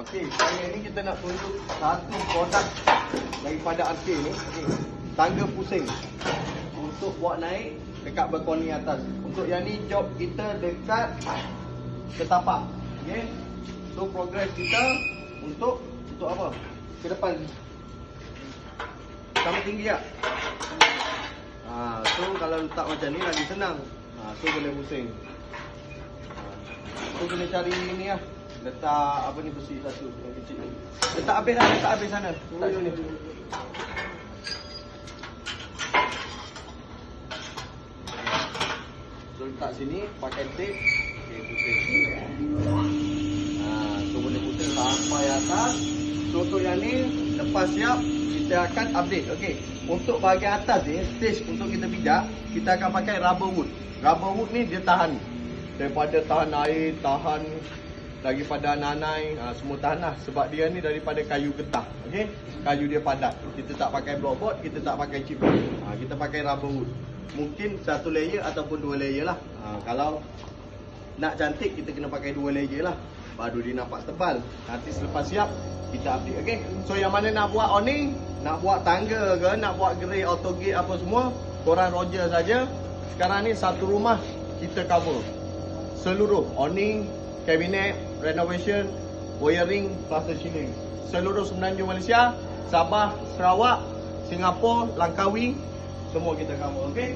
Okey, sekarang ni kita nak tunjuk satu produk daripada Arcade ni. Okey, tangga pusing untuk buat naik dekat balkoni atas. Untuk yang ni job kita dekat setapak. Okey. So progress kita untuk apa? Ke depan. Sama tinggi tak? So kalau letak macam ni lagi senang. So boleh pusing. So kena cari ni lah. Letak apa ni besi satu yang kecil ni. Letak habis lah, letak habis sana. Letak sini. So letak sini pakai tape. Okey, pusing. So boleh pusing sampai atas. So untuk yang ni lepas siap kita akan update. Okey. Untuk bahagian atas ni, stage untuk kita pijak, kita akan pakai rubber wood. Rubber wood ni dia tahan daripada tahan air, tahan daripada nanai, semua tahan lah. Sebab dia ni daripada kayu getah. Okey. Kayu dia padat. Kita tak pakai blockboard, kita tak pakai chipboard. Kita pakai rubber wood. Mungkin satu layer ataupun dua layer lah. Kalau nak cantik kita kena pakai dua layer lah. Baru dia nampak tebal. Nanti selepas siap kita update. Okey. So yang mana nak buat awning, nak buat tangga ke, nak buat gerai auto gate apa semua, korang Roger saja. Sekarang ni satu rumah kita cover seluruh awning, kabinet, renovation, wiring, plaster ceiling. Seluruh Semenanjung Malaysia, Sabah, Sarawak, Singapura, Langkawi, semua kita cover. Okey.